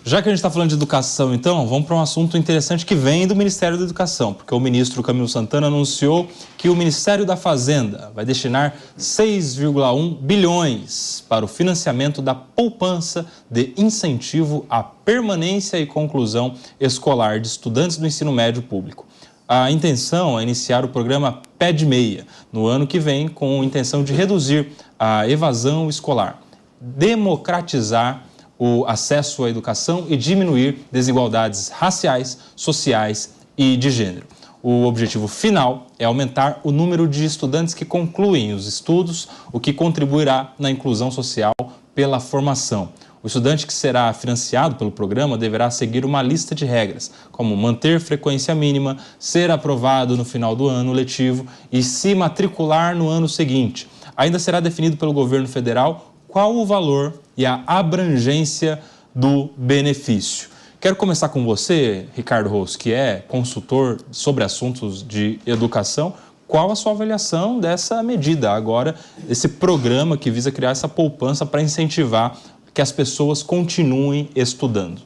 Já que a gente está falando de educação, então, vamos para um assunto interessante que vem do Ministério da Educação, porque o ministro Camilo Santana anunciou que o Ministério da Fazenda vai destinar 6,1 bilhões para o financiamento da poupança de incentivo à permanência e conclusão escolar de estudantes do ensino médio público. A intenção é iniciar o programa Pé de Meia no ano que vem, com a intenção de reduzir a evasão escolar, democratizar o acesso à educação e diminuir desigualdades raciais, sociais e de gênero. O objetivo final é aumentar o número de estudantes que concluem os estudos, o que contribuirá na inclusão social pela formação. O estudante que será financiado pelo programa deverá seguir uma lista de regras, como manter frequência mínima, ser aprovado no final do ano letivo e se matricular no ano seguinte. Ainda será definido pelo governo federal qual o valor e a abrangência do benefício. Quero começar com você, Ricardo Rosso, que é consultor sobre assuntos de educação. Qual a sua avaliação dessa medida agora, esse programa que visa criar essa poupança para incentivar que as pessoas continuem estudando?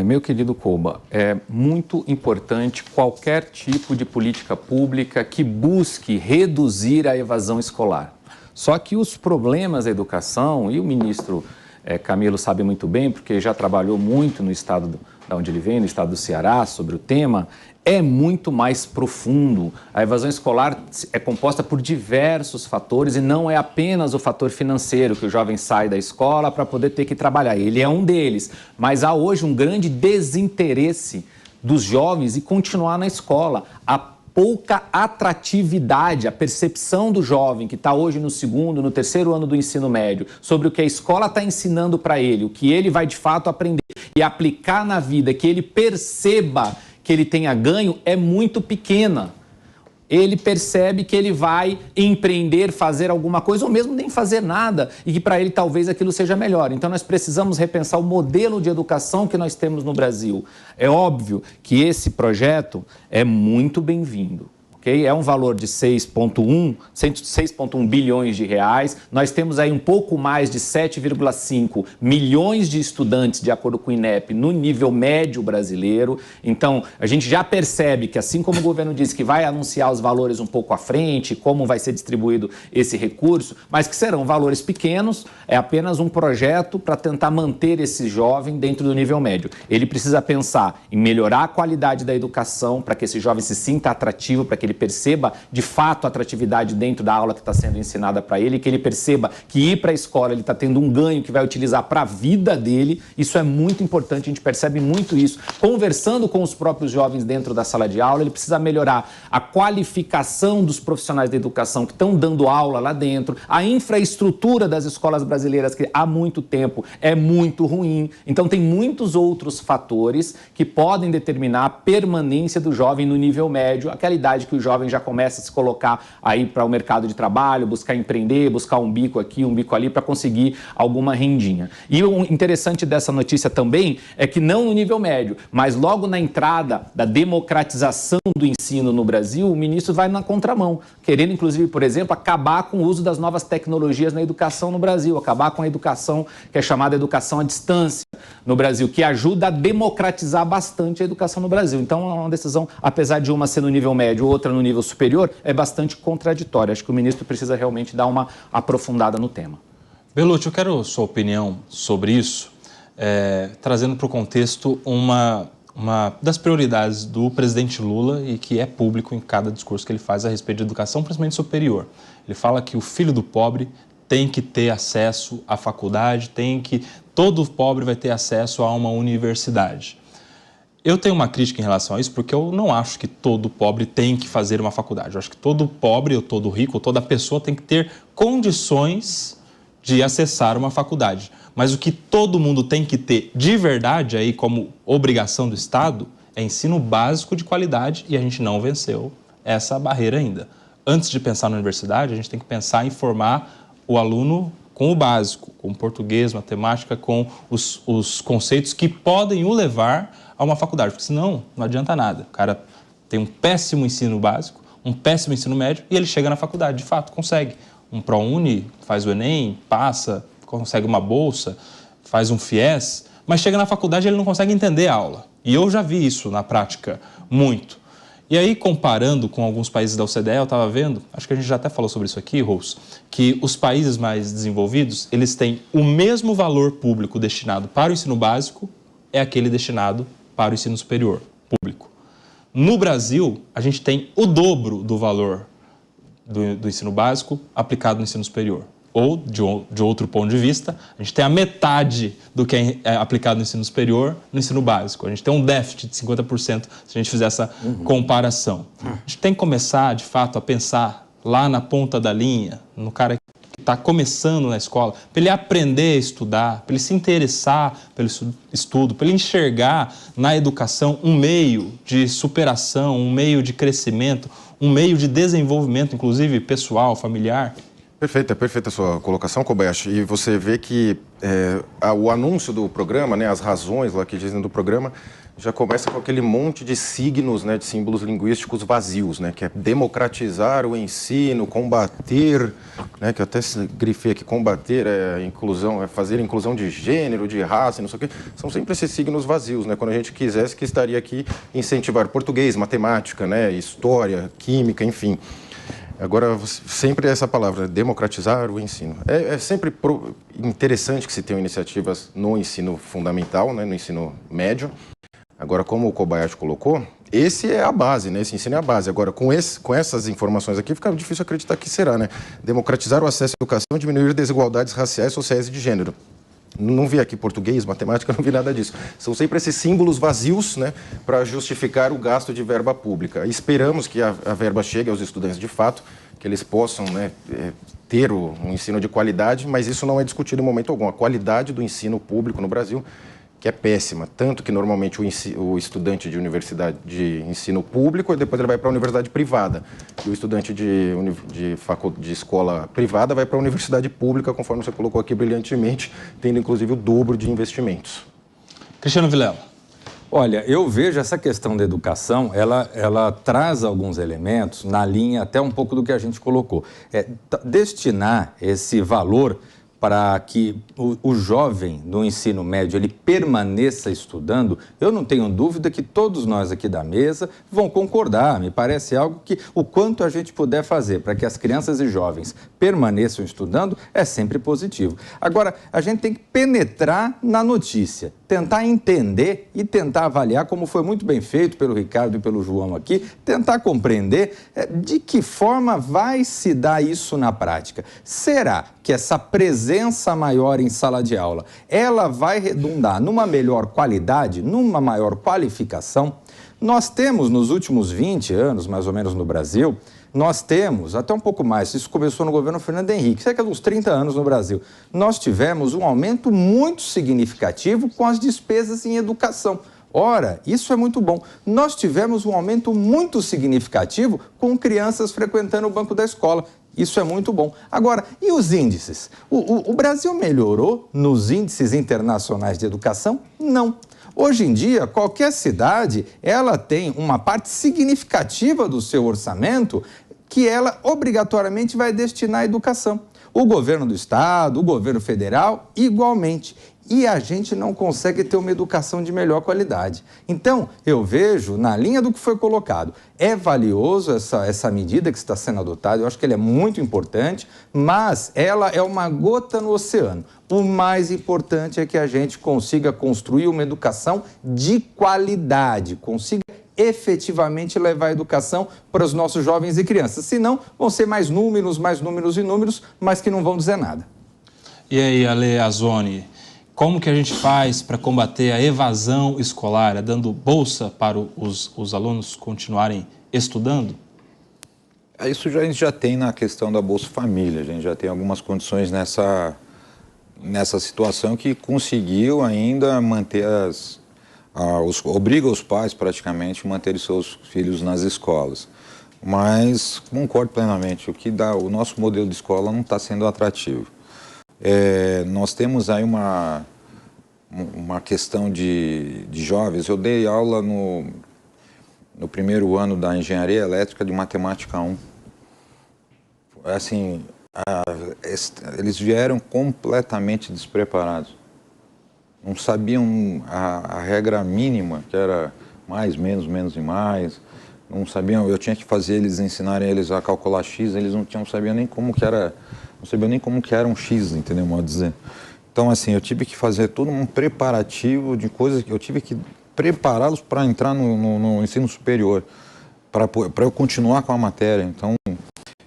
Meu querido Koba, é muito importante qualquer tipo de política pública que busque reduzir a evasão escolar. Só que os problemas da educação, e o ministro Camilo sabe muito bem, porque já trabalhou muito no estado de onde ele vem, no estado do Ceará, sobre o tema, é muito mais profundo. A evasão escolar é composta por diversos fatores e não é apenas o fator financeiro, que o jovem sai da escola para poder ter que trabalhar. Ele é um deles, mas há hoje um grande desinteresse dos jovens em continuar na escola. Pouca atratividade, a percepção do jovem que está hoje no segundo, no terceiro ano do ensino médio, sobre o que a escola está ensinando para ele, o que ele vai de fato aprender e aplicar na vida, que ele perceba que ele tenha ganho, é muito pequena. Ele percebe que ele vai empreender, fazer alguma coisa ou mesmo nem fazer nada e que para ele talvez aquilo seja melhor. Então nós precisamos repensar o modelo de educação que nós temos no Brasil. É óbvio que esse projeto é muito bem-vindo. Okay? É um valor de 6,1 bilhões de reais. Nós temos aí um pouco mais de 7,5 milhões de estudantes, de acordo com o INEP, no nível médio brasileiro. Então, a gente já percebe que, assim como o governo disse que vai anunciar os valores um pouco à frente, como vai ser distribuído esse recurso, mas que serão valores pequenos, é apenas um projeto para tentar manter esse jovem dentro do nível médio. Ele precisa pensar em melhorar a qualidade da educação para que esse jovem se sinta atrativo, para que ele perceba de fato a atratividade dentro da aula que está sendo ensinada para ele, que ele perceba que ir para a escola ele está tendo um ganho que vai utilizar para a vida dele. Isso é muito importante, a gente percebe muito isso. Conversando com os próprios jovens dentro da sala de aula, ele precisa melhorar a qualificação dos profissionais da educação que estão dando aula lá dentro, a infraestrutura das escolas brasileiras, que há muito tempo é muito ruim. Então tem muitos outros fatores que podem determinar a permanência do jovem no nível médio, aquela idade que o jovem já começa a se colocar aí para o mercado de trabalho, buscar empreender, buscar um bico aqui, um bico ali para conseguir alguma rendinha. E o interessante dessa notícia também é que não no nível médio, mas logo na entrada da democratização do ensino no Brasil, o ministro vai na contramão, querendo inclusive, por exemplo, acabar com o uso das novas tecnologias na educação no Brasil, acabar com a educação que é chamada educação à distância no Brasil, que ajuda a democratizar bastante a educação no Brasil. Então é uma decisão, apesar de uma ser no nível médio, outra no nível superior, é bastante contraditória. Acho que o ministro precisa realmente dar uma aprofundada no tema. Bellucci, eu quero sua opinião sobre isso, trazendo para o contexto uma das prioridades do presidente Lula e que é público em cada discurso que ele faz a respeito de educação, principalmente superior. Ele fala que o filho do pobre tem que ter acesso à faculdade, todo pobre vai ter acesso a uma universidade. Eu tenho uma crítica em relação a isso porque eu não acho que todo pobre tem que fazer uma faculdade. Eu acho que todo pobre, ou todo rico, ou toda pessoa tem que ter condições de acessar uma faculdade. Mas o que todo mundo tem que ter de verdade aí como obrigação do Estado é ensino básico de qualidade e a gente não venceu essa barreira ainda. Antes de pensar na universidade, a gente tem que pensar em formar o aluno com o básico, com português, matemática, com os conceitos que podem o levar a uma faculdade, porque senão não adianta nada. O cara tem um péssimo ensino básico, um péssimo ensino médio e ele chega na faculdade, de fato, consegue. Um ProUni, faz o Enem, passa, consegue uma bolsa, faz um FIES, mas chega na faculdade e ele não consegue entender a aula. E eu já vi isso na prática muito. E aí, comparando com alguns países da OCDE, eu estava vendo, acho que a gente já até falou sobre isso aqui, Rose, que os países mais desenvolvidos, eles têm o mesmo valor público destinado para o ensino básico, é aquele destinado para o ensino superior público. No Brasil, a gente tem o dobro do valor do ensino básico aplicado no ensino superior. Ou, de outro ponto de vista, a gente tem a metade do que é aplicado no ensino superior no ensino básico. A gente tem um déficit de 50% se a gente fizer essa comparação. A gente tem que começar, de fato, a pensar lá na ponta da linha, no cara que está começando na escola, para ele aprender a estudar, para ele se interessar pelo estudo, para ele enxergar na educação um meio de superação, um meio de crescimento, um meio de desenvolvimento, inclusive pessoal, familiar. Perfeita a sua colocação, Kobayashi. E você vê que o anúncio do programa, né, as razões lá que dizem do programa, já começa com aquele monte de signos, né, de símbolos linguísticos vazios, né, que é democratizar o ensino, combater, né, que eu até grifei aqui, combater a inclusão, fazer inclusão de gênero, de raça, não sei o quê. São sempre esses signos vazios, né, quando a gente quisesse que estaria aqui incentivar português, matemática, né, história, química, enfim. Agora, sempre essa palavra, democratizar o ensino. É sempre interessante que se tenham iniciativas no ensino fundamental, né, no ensino médio. Agora, como o Kobayashi colocou, esse é a base, né, esse ensino é a base. Agora, com essas informações aqui, fica difícil acreditar que será, né? Democratizar o acesso à educação e diminuir desigualdades raciais, sociais e de gênero. Não vi aqui português, matemática, não vi nada disso. São sempre esses símbolos vazios, né, para justificar o gasto de verba pública. Esperamos que a verba chegue aos estudantes de fato, que eles possam, né, ter um ensino de qualidade, mas isso não é discutido em momento algum. A qualidade do ensino público no Brasil, que é péssima, tanto que normalmente o estudante de universidade de ensino público, depois ele vai para a universidade privada, e o estudante de escola privada vai para a universidade pública, conforme você colocou aqui brilhantemente, tendo inclusive o dobro de investimentos. Cristiano Vilela. Olha, eu vejo essa questão da educação, ela traz alguns elementos na linha até um pouco do que a gente colocou. Destinar esse valor para que o jovem no ensino médio ele permaneça estudando, eu não tenho dúvida que todos nós aqui da mesa vão concordar. Me parece algo que o quanto a gente puder fazer para que as crianças e jovens permaneçam estudando é sempre positivo. Agora, a gente tem que penetrar na notícia, tentar entender e tentar avaliar, como foi muito bem feito pelo Ricardo e pelo João aqui, tentar compreender de que forma vai se dar isso na prática. Será que essa presença maior em sala de aula, ela vai redundar numa melhor qualidade, numa maior qualificação? Nós temos, nos últimos 20 anos, mais ou menos no Brasil, nós temos, até um pouco mais, isso começou no governo Fernando Henrique, cerca de uns 30 anos no Brasil, nós tivemos um aumento muito significativo com as despesas em educação. Ora, isso é muito bom. Nós tivemos um aumento muito significativo com crianças frequentando o banco da escola. Isso é muito bom. Agora, e os índices? O Brasil melhorou nos índices internacionais de educação? Não. Hoje em dia, qualquer cidade, ela tem uma parte significativa do seu orçamento que ela obrigatoriamente vai destinar à educação. O governo do estado, o governo federal, igualmente. E a gente não consegue ter uma educação de melhor qualidade. Então, eu vejo, na linha do que foi colocado, é valioso essa medida que está sendo adotada, eu acho que ela é muito importante, mas ela é uma gota no oceano. O mais importante é que a gente consiga construir uma educação de qualidade, consiga efetivamente levar a educação para os nossos jovens e crianças. Senão, vão ser mais números e números, mas que não vão dizer nada. E aí, Ale Azzoni, como que a gente faz para combater a evasão escolar? É dando bolsa para os alunos continuarem estudando? Isso a gente já tem na questão da Bolsa Família. A gente já tem algumas condições nessa situação que conseguiu ainda manter obriga os pais praticamente a manter seus filhos nas escolas. Mas concordo plenamente, o nosso modelo de escola não está sendo atrativo. Nós temos aí uma questão de jovens. Eu dei aula no primeiro ano da Engenharia Elétrica de Matemática 1. Assim, eles vieram completamente despreparados. não sabiam a regra mínima, que era mais, menos, menos e mais. Não sabiam, eu tinha que fazer eles, ensinarem eles a calcular X, eles não sabiam nem como que era, não sabiam nem como que era um X, entendeu, modo de dizer. Então, assim, eu tive que fazer todo um preparativo de coisas que eu tive que prepará-los para entrar no ensino superior, para eu continuar com a matéria. Então,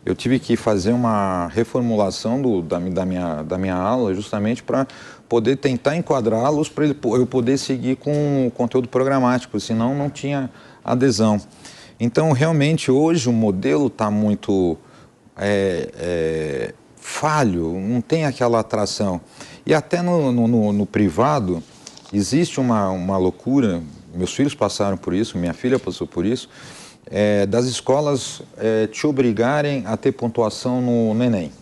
eu tive que fazer uma reformulação da minha aula justamente para poder tentar enquadrá-los para eu poder seguir com o conteúdo programático, senão não tinha adesão. Então, realmente, hoje o modelo está muito falho, não tem aquela atração. E até no privado existe uma loucura, meus filhos passaram por isso, minha filha passou por isso, das escolas te obrigarem a ter pontuação no Enem.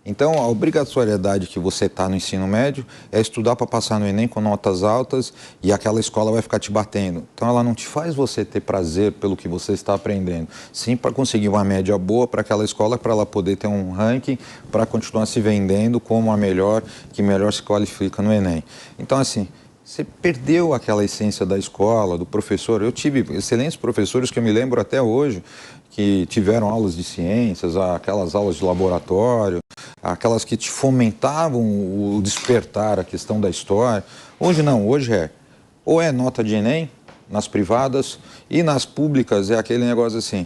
Então, a obrigatoriedade que você está no ensino médio é estudar para passar no Enem com notas altas e aquela escola vai ficar te batendo. Então, ela não te faz você ter prazer pelo que você está aprendendo, sim para conseguir uma média boa para aquela escola, para ela poder ter um ranking, para continuar se vendendo como a melhor, que melhor se qualifica no Enem. Então, assim, você perdeu aquela essência da escola, do professor. Eu tive excelentes professores que eu me lembro até hoje, que tiveram aulas de ciências, aquelas aulas de laboratório, aquelas que te fomentavam o despertar, a questão da história. Hoje não, hoje ou é nota de Enem, nas privadas, e nas públicas é aquele negócio assim,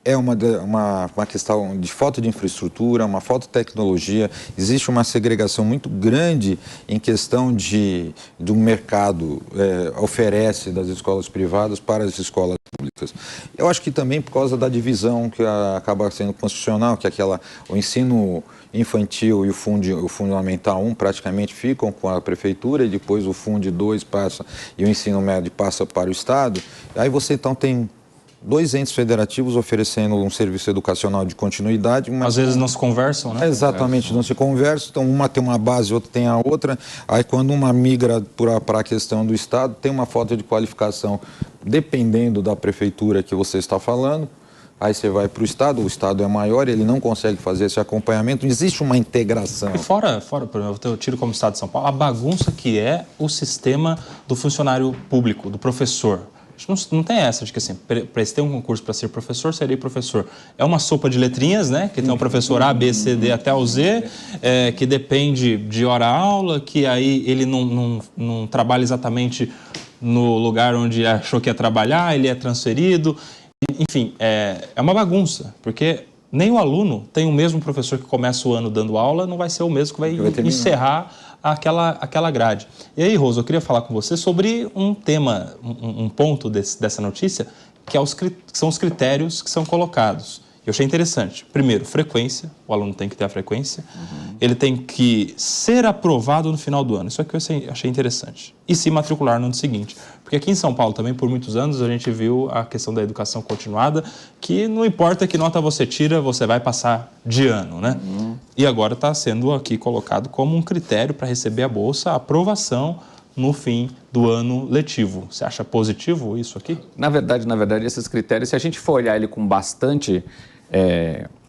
é uma questão de falta de infraestrutura, uma falta de tecnologia, existe uma segregação muito grande em questão do mercado oferece das escolas privadas para as escolas públicas. Eu acho que também por causa da divisão que acaba sendo constitucional, que o ensino infantil e o Fundamental 1 praticamente ficam com a prefeitura e depois o Fundo 2 passa e o ensino médio passa para o Estado. Aí você então tem dois entes federativos oferecendo um serviço educacional de continuidade. Às vezes não se conversam, né? Exatamente, não se conversam. Então, uma tem uma base, outra tem a outra. Aí, quando uma migra para a questão do Estado, tem uma falta de qualificação, dependendo da prefeitura que você está falando. Aí você vai para o Estado é maior, ele não consegue fazer esse acompanhamento, não existe uma integração. E fora, por exemplo, eu tiro como Estado de São Paulo, a bagunça que é o sistema do funcionário público, do professor. Não tem essa de que assim, prestei um concurso para ser professor, serei professor. É uma sopa de letrinhas, né? Que tem um professor A, B, C, D até o Z, que depende de hora-aula, que aí ele não trabalha exatamente no lugar onde achou que ia trabalhar, ele é transferido. Enfim, é uma bagunça, porque nem o aluno tem o mesmo professor que começa o ano dando aula, não vai ser o mesmo que vai encerrar aquela grade. E aí, Rosa, eu queria falar com você sobre um tema, um ponto dessa notícia, que são os critérios que são colocados. Eu achei interessante. Primeiro, frequência. O aluno tem que ter a frequência. Ele tem que ser aprovado no final do ano. Isso aqui eu achei interessante. E se matricular no ano seguinte. Porque aqui em São Paulo também, por muitos anos, a gente viu a questão da educação continuada, que não importa que nota você tira, você vai passar de ano, né? E agora está sendo aqui colocado como um critério para receber a bolsa, a aprovação no fim do ano letivo. Você acha positivo isso aqui? Na verdade, esses critérios, se a gente for olhar ele com bastante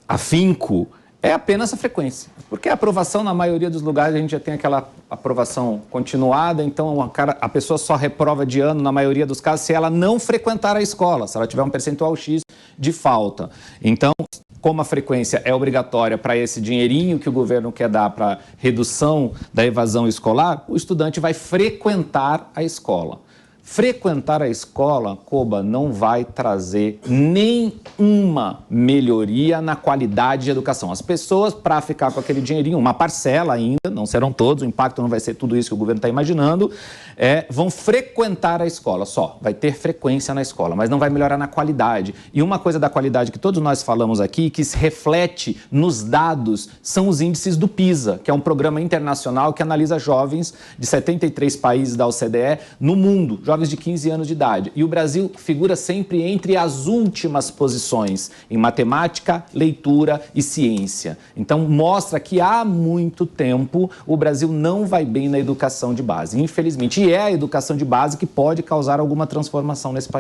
afinco, é apenas a frequência. Porque a aprovação, na maioria dos lugares, a gente já tem aquela aprovação continuada, então a pessoa só reprova de ano, na maioria dos casos, se ela não frequentar a escola, se ela tiver um percentual X de falta. Então, como a frequência é obrigatória para esse dinheirinho que o governo quer dar para redução da evasão escolar, o estudante vai frequentar a escola. Frequentar a escola, Koba, não vai trazer nenhuma melhoria na qualidade de educação. As pessoas, para ficar com aquele dinheirinho, uma parcela ainda, não serão todos, o impacto não vai ser tudo isso que o governo está imaginando, vão frequentar a escola só. Vai ter frequência na escola, mas não vai melhorar na qualidade. E uma coisa da qualidade que todos nós falamos aqui, que se reflete nos dados, são os índices do PISA, que é um programa internacional que analisa jovens de 73 países da OCDE no mundo, jovens de 15 anos de idade. E o Brasil figura sempre entre as últimas posições em matemática, leitura e ciência. Então, mostra que há muito tempo o Brasil não vai bem na educação de base, infelizmente. E é a educação de base que pode causar alguma transformação nesse país.